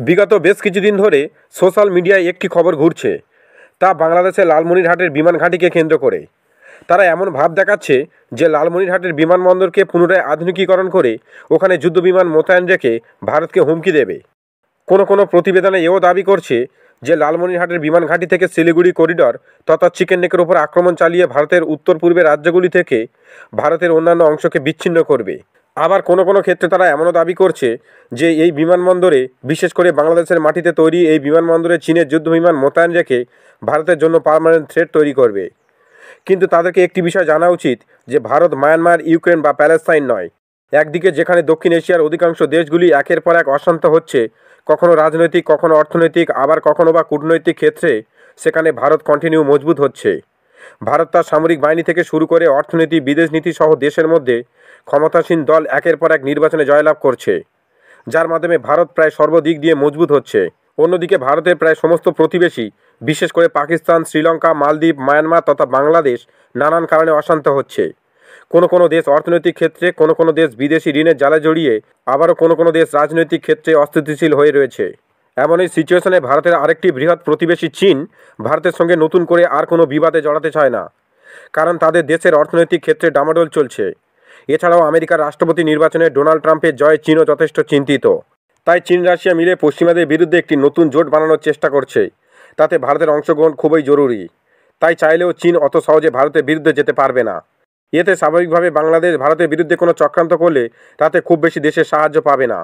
বিগত বেশ কিছুদিন ধরে সোশ্যাল মিডিয়ায় একটি খবর ঘুরছে, তা বাংলাদেশের লালমনিরহাটের বিমান ঘাঁটিকে কেন্দ্র করে। তারা এমন ভাব দেখাচ্ছে যে লালমনিরহাটের বিমানবন্দরকে পুনরায় আধুনিকীকরণ করে ওখানে যুদ্ধবিমান মোতায়েন রেখে ভারতকে হুমকি দেবে। কোনো প্রতিবেদনে এও দাবি করছে যে লালমনিরহাটের বিমান ঘাঁটি থেকে শিলিগুড়ি করিডর তথা চিকেন নেকের ওপর আক্রমণ চালিয়ে ভারতের উত্তর পূর্বের রাজ্যগুলি থেকে ভারতের অন্যান্য অংশকে বিচ্ছিন্ন করবে। আবার কোনো ক্ষেত্রে তারা এমনও দাবি করছে যে এই বিমানবন্দরে, বিশেষ করে বাংলাদেশের মাটিতে তৈরি এই বিমানবন্দরে চীনের যুদ্ধবিমান মোতায়েন রেখে ভারতের জন্য পার্মানেন্ট থ্রেট তৈরি করবে। কিন্তু তাদেরকে একটি বিষয় জানা উচিত যে ভারত মায়ানমার, ইউক্রেন বা প্যালেস্তাইন নয়। একদিকে যেখানে দক্ষিণ এশিয়ার অধিকাংশ দেশগুলি একের পর এক অশান্ত হচ্ছে, কখনো রাজনৈতিক, কখনো অর্থনৈতিক, আবার কখনো বা কূটনৈতিক ক্ষেত্রে, সেখানে ভারত কন্টিনিউ মজবুত হচ্ছে। ভারত তার সামরিক বাহিনী থেকে শুরু করে অর্থনীতি, বিদেশ নীতি সহ দেশের মধ্যে ক্ষমতাসীন দল একের পর এক নির্বাচনে জয়লাভ করছে, যার মাধ্যমে ভারত প্রায় সর্বদিক দিয়ে মজবুত হচ্ছে। অন্যদিকে ভারতের প্রায় সমস্ত প্রতিবেশী, বিশেষ করে পাকিস্তান, শ্রীলঙ্কা, মালদ্বীপ, মায়ানমার তথা বাংলাদেশ নানান কারণে অশান্ত হচ্ছে। কোনো দেশ অর্থনৈতিক ক্ষেত্রে, কোনো দেশ বিদেশি ঋণের জালে জড়িয়ে, আবারও কোনো দেশ রাজনৈতিক ক্ষেত্রে অস্থিতিশীল হয়ে রয়েছে। এমন এই সিচুয়েশনে ভারতের আরেকটি বৃহৎ প্রতিবেশী চীন ভারতের সঙ্গে নতুন করে আর কোনো বিবাদে জড়াতে চায় না, কারণ তাদের দেশের অর্থনৈতিক ক্ষেত্রে ডামাডোল চলছে। এছাড়াও আমেরিকার রাষ্ট্রপতি নির্বাচনে ডোনাল্ড ট্রাম্পের জয়ে চীনও যথেষ্ট চিন্তিত। তাই চীন রাশিয়া মিলে পশ্চিমাদের বিরুদ্ধে একটি নতুন জোট বানানোর চেষ্টা করছে। তাতে ভারতের অংশগ্রহণ খুবই জরুরি। তাই চাইলেও চীন অত সহজে ভারতের বিরুদ্ধে যেতে পারবে না। এতে স্বাভাবিকভাবে বাংলাদেশ ভারতের বিরুদ্ধে কোনো চক্রান্ত করলে তাতে খুব বেশি দেশের সাহায্য পাবে না।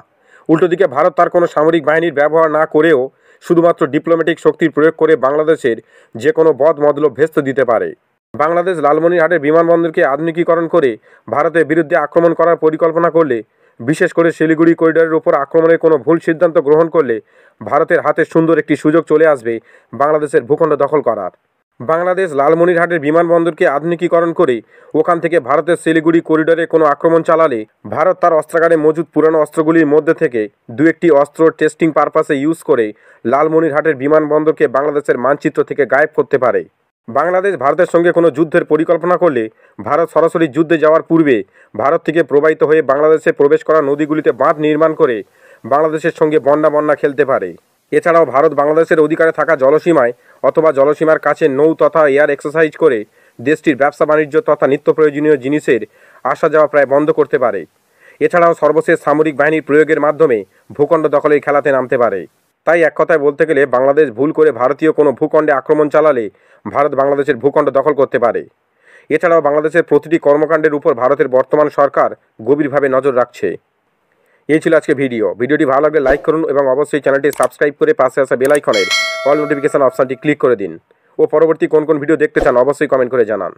উল্টো দিকে ভারত তার কোনো সামরিক বাহিনীর ব্যবহার না করেও শুধুমাত্র ডিপ্লোম্যাটিক শক্তির প্রয়োগ করে বাংলাদেশের যে কোনো বদ মতলব ভেস্তে দিতে পারে। বাংলাদেশ লালমনিরহাটের বিমানবন্দরকে আধুনিকীকরণ করে ভারতের বিরুদ্ধে আক্রমণ করার পরিকল্পনা করলে, বিশেষ করে শিলিগুড়ি করিডরের উপর আক্রমণের কোনো ভুল সিদ্ধান্ত গ্রহণ করলে ভারতের হাতে সুন্দর একটি সুযোগ চলে আসবে বাংলাদেশের ভূখণ্ড দখল করার। বাংলাদেশ লালমনিরহাটের বিমানবন্দরকে আধুনিকীকরণ করে ওখান থেকে ভারতের শিলিগুড়ি করিডরে কোনো আক্রমণ চালালে ভারত তার অস্ত্রাগারে মজুদ পুরানো অস্ত্রগুলির মধ্যে থেকে দু একটি অস্ত্র টেস্টিং পারপাসে ইউজ করে লালমনিরহাটের বিমানবন্দরকে বাংলাদেশের মানচিত্র থেকে গায়েব করতে পারে। বাংলাদেশ ভারতের সঙ্গে কোনো যুদ্ধের পরিকল্পনা করলে ভারত সরাসরি যুদ্ধে যাওয়ার পূর্বে ভারত থেকে প্রবাহিত হয়ে বাংলাদেশে প্রবেশ করা নদীগুলিতে বাঁধ নির্মাণ করে বাংলাদেশের সঙ্গে বন্যা খেলতে পারে। এছাড়াও ভারত বাংলাদেশের অধিকারে থাকা জলসীমায় অথবা জলসীমার কাছে নৌ তথা এয়ার এক্সারসাইজ করে দেশটির ব্যবসা বাণিজ্য তথা নিত্য প্রয়োজনীয় জিনিসের আসা যাওয়া প্রায় বন্ধ করতে পারে। এছাড়াও সর্বশেষ সামরিক বাহিনীর প্রয়োগের মাধ্যমে ভূখণ্ড দখলের খেলাতে নামতে পারে। তাই এক কথায় বলতে গেলে বাংলাদেশ ভুল করে ভারতীয় কোনো ভূখণ্ডে আক্রমণ চালালে ভারত বাংলাদেশের ভূখণ্ড দখল করতে পারে। এছাড়াও বাংলাদেশের প্রতিটি কর্মকাণ্ডের উপর ভারতের বর্তমান সরকার গভীরভাবে নজর রাখছে। এই ছিল আজকে ভিডিওটি ভালো লাগলে লাইক করুন এবং অবশ্যই চ্যানেলটি সাবস্ক্রাইব করে পাশে আসা বেল আইকনের অল নোটিফিকেশন অপশনটি ক্লিক করে দিন। ও পরবর্তী কোন ভিডিও দেখতে চান অবশ্যই কমেন্ট করে জানান।